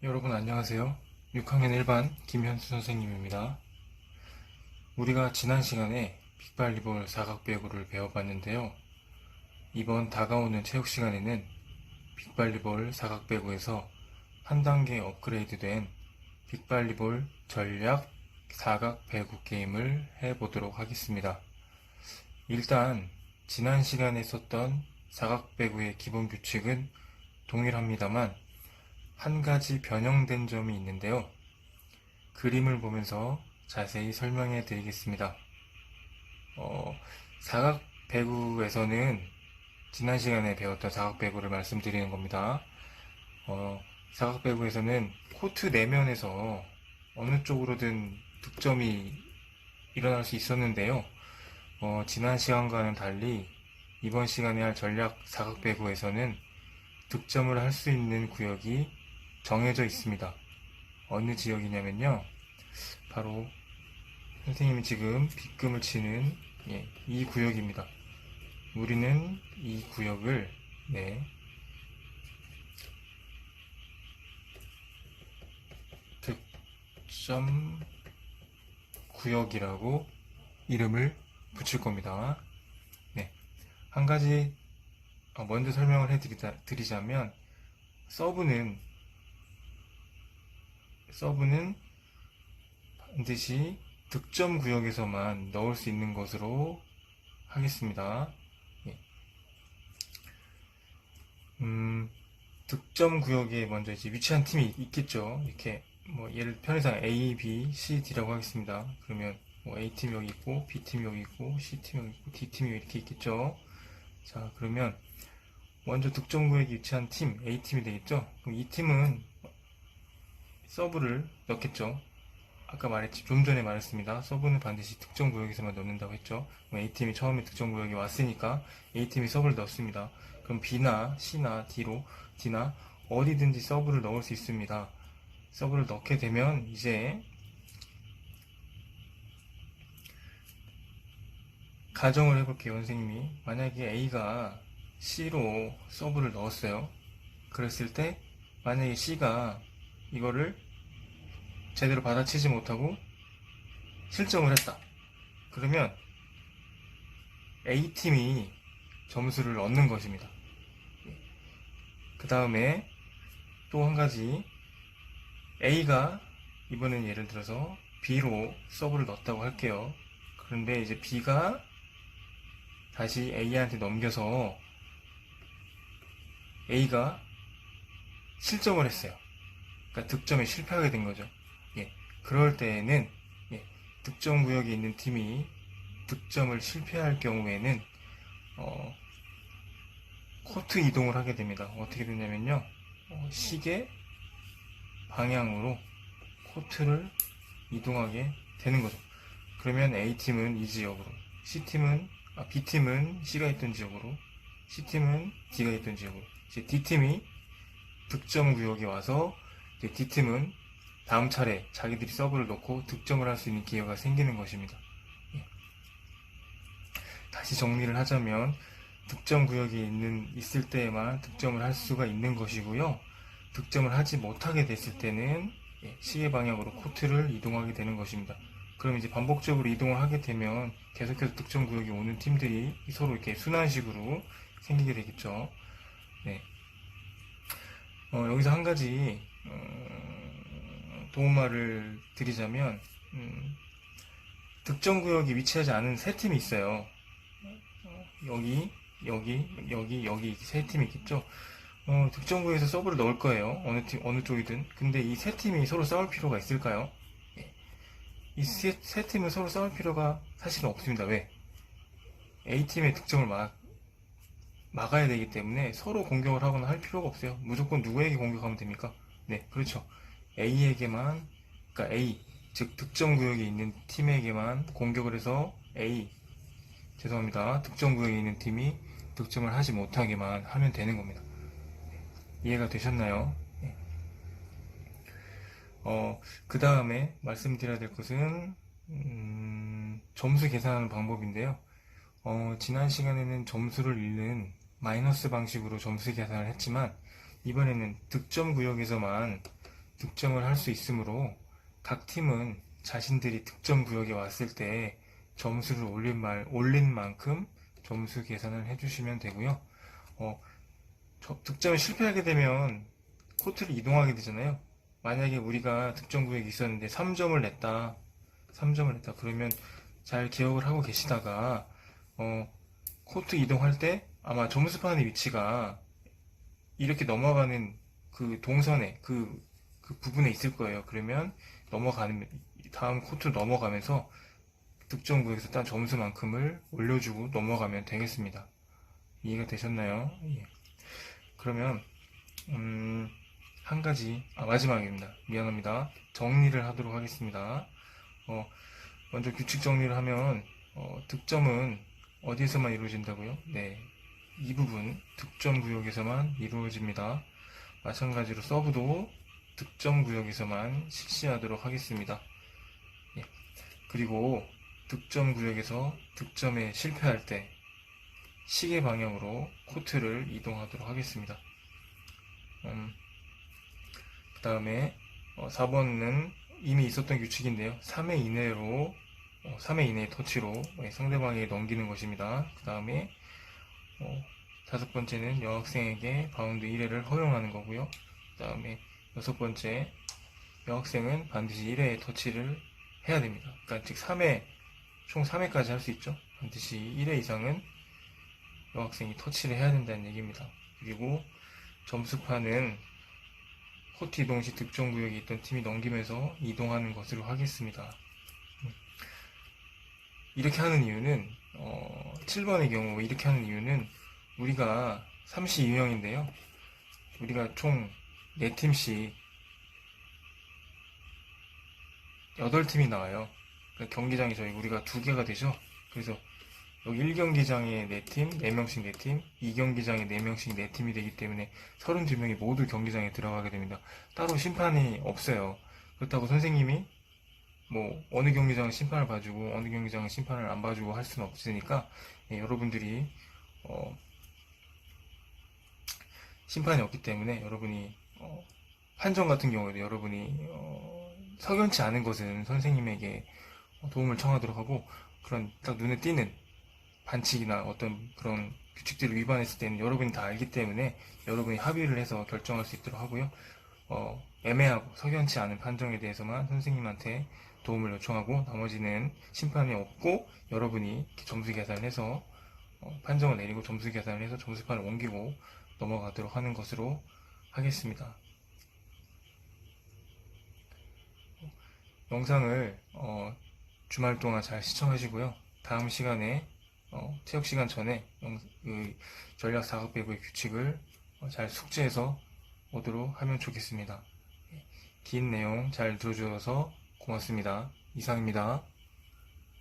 여러분 안녕하세요. 6학년 1반 김현수 선생님입니다. 우리가 지난 시간에 빅발리볼 사각배구를 배워봤는데요. 이번 다가오는 체육 시간에는 빅발리볼 사각배구에서 한 단계 업그레이드된 빅발리볼 전략 사각배구 게임을 해보도록 하겠습니다. 일단 지난 시간에 썼던 사각배구의 기본 규칙은 동일합니다만 한 가지 변형된 점이 있는데요. 그림을 보면서 자세히 설명해 드리겠습니다. 사각배구에서는 지난 시간에 배웠던 사각배구를 말씀드리는 겁니다. 사각배구에서는 코트 내면에서 어느 쪽으로든 득점이 일어날 수 있었는데요. 지난 시간과는 달리 이번 시간에 할 전략 사각배구에서는 득점을 할 수 있는 구역이 정해져 있습니다. 어느 지역이냐면요. 바로 선생님이 지금 빗금을 치는 이 구역입니다. 우리는 이 구역을 득점 구역이라고 이름을 붙일 겁니다. 한 가지 먼저 설명을 해드리자면 서브는 반드시 득점 구역에서만 넣을 수 있는 것으로 하겠습니다. 득점 구역에 먼저 이제 위치한 팀이 있겠죠. 이렇게 예를 편의상 A, B, C, D라고 하겠습니다. 그러면 A팀이 여기 있고, B팀이 여기 있고, C팀이 여기 있고, D팀이 이렇게 있겠죠. 자, 그러면 먼저 득점 구역에 위치한 팀 A팀이 되겠죠. 그럼 이 팀은 서브를 넣겠죠. 아까 좀 전에 말했습니다. 서브는 반드시 득점 구역에서만 넣는다고 했죠. A팀이 처음에 득점 구역에 왔으니까 A팀이 서브를 넣습니다. 그럼 B나 C나 D나 어디든지 서브를 넣을 수 있습니다. 서브를 넣게 되면 이제 가정을 해볼게요. 선생님이 만약에 A가 C로 서브를 넣었어요. 그랬을 때 만약에 C가 이거를 제대로 받아치지 못하고 실점을 했다. 그러면 A팀이 점수를 얻는 것입니다. 그 다음에 또 한 가지, A가 이번엔 예를 들어서 B로 서브를 넣었다고 할게요. 그런데 이제 B가 다시 A한테 넘겨서 A가 실점을 했어요. 그러니까 득점에 실패하게 된 거죠. 그럴 때에는 득점 구역에 있는 팀이 득점을 실패할 경우에는 코트 이동을 하게 됩니다. 어떻게 되냐면요, 시계 방향으로 코트를 이동하게 되는 거죠. 그러면 A팀은 이 지역으로, B팀은 C가 있던 지역으로, C팀은 D가 있던 지역으로, 이제 D팀이 득점 구역에 와서 이제 D팀은 다음 차례 자기들이 서브를 넣고 득점을 할 수 있는 기회가 생기는 것입니다. 다시 정리를 하자면 득점 구역에 있을 때에만 득점을 할 수가 있는 것이고요. 득점을 하지 못하게 됐을 때는 시계 방향으로 코트를 이동하게 되는 것입니다. 그럼 이제 반복적으로 이동을 하게 되면 계속해서 득점 구역에 오는 팀들이 서로 이렇게 순환식으로 생기게 되겠죠. 여기서 한 가지 도움말을 드리자면 득점 구역이 위치하지 않은 세 팀이 있어요. 여기 세 팀이 있겠죠. 득점 구역에서 서브를 넣을 거예요. 어느 쪽이든. 근데 이 세 팀이 서로 싸울 필요가 있을까요? 이 세 팀은 서로 싸울 필요가 사실은 없습니다. 왜? A팀의 득점을 막아야 되기 때문에 서로 공격을 하거나 할 필요가 없어요. 무조건 누구에게 공격하면 됩니까? 네, 그렇죠. A에게만, 그러니까 A, 즉 득점 구역에 있는 팀에게만 공격을 해서 득점 구역에 있는 팀이 득점을 하지 못하게만 하면 되는 겁니다. 이해가 되셨나요? 그 다음에 말씀드려야 될 것은 점수 계산하는 방법인데요. 지난 시간에는 점수를 읽는 마이너스 방식으로 점수 계산을 했지만 이번에는 득점 구역에서만 득점을 할 수 있으므로 각 팀은 자신들이 득점 구역에 왔을 때 점수를 올린 만큼 점수 계산을 해주시면 되고요. 득점에 실패하게 되면 코트를 이동하게 되잖아요. 만약에 우리가 득점 구역이 있었는데 3점을 냈다. 그러면 잘 기억을 하고 계시다가 코트 이동할 때 아마 점수판의 위치가 이렇게 넘어가는 그 동선에 그 부분에 있을 거예요. 그러면 다음 코트로 넘어가면서 득점 구역에서 딴 점수만큼을 올려주고 넘어가면 되겠습니다. 이해가 되셨나요? 예. 그러면 한 가지 마지막입니다. 미안합니다. 정리를 하도록 하겠습니다. 먼저 규칙 정리를 하면 득점은 어디에서만 이루어진다고요? 네, 이 부분 득점 구역에서만 이루어집니다. 마찬가지로 서브도 득점 구역에서만 실시하도록 하겠습니다. 예. 그리고 득점 구역에서 득점에 실패할 때 시계 방향으로 코트를 이동하도록 하겠습니다. 그 다음에 4번은 이미 있었던 규칙인데요. 3회 이내의 터치로 상대방에게 넘기는 것입니다. 그 다음에 5번째는 여학생에게 바운드 1회를 허용하는 거고요. 그 다음에 6번째, 여학생은 반드시 1회의 터치를 해야 됩니다. 그러니까 즉 총 3회까지 할 수 있죠. 반드시 1회 이상은 여학생이 터치를 해야 된다는 얘기입니다. 그리고 점수판은 코트 이동 시 득점 구역에 있던 팀이 넘기면서 이동하는 것으로 하겠습니다. 이렇게 하는 이유는 7번의 경우 이렇게 하는 이유는 우리가 3시 유형인데요. 우리가 총 4팀씩 8팀이 나와요. 그러니까 경기장이 우리가 2개가 되죠. 그래서 여기 1경기장에 4팀, 4명씩 4팀, 2경기장에 4명씩 4팀이 되기 때문에 32명이 모두 경기장에 들어가게 됩니다. 따로 심판이 없어요. 그렇다고 선생님이 어느 경기장은 심판을 봐주고 어느 경기장은 심판을 안 봐주고 할 수는 없으니까 여러분들이 심판이 없기 때문에 여러분이 판정 같은 경우에도 여러분이 석연치 않은 것은 선생님에게 도움을 청하도록 하고 그런 딱 눈에 띄는 반칙이나 어떤 그런 규칙들을 위반했을 때는 여러분이 다 알기 때문에 여러분이 합의를 해서 결정할 수 있도록 하고요. 애매하고 석연치 않은 판정에 대해서만 선생님한테 도움을 요청하고 나머지는 심판이 없고 여러분이 점수 계산을 해서 판정을 내리고 점수 계산을 해서 점수판을 옮기고 넘어가도록 하는 것으로 하겠습니다. 영상을 주말 동안 잘 시청하시고요. 다음 시간에 체육 시간 전에 전략 4각 배구의 규칙을 잘 숙지해서 오도록 하면 좋겠습니다. 긴 내용 잘 들어주셔서 고맙습니다. 이상입니다.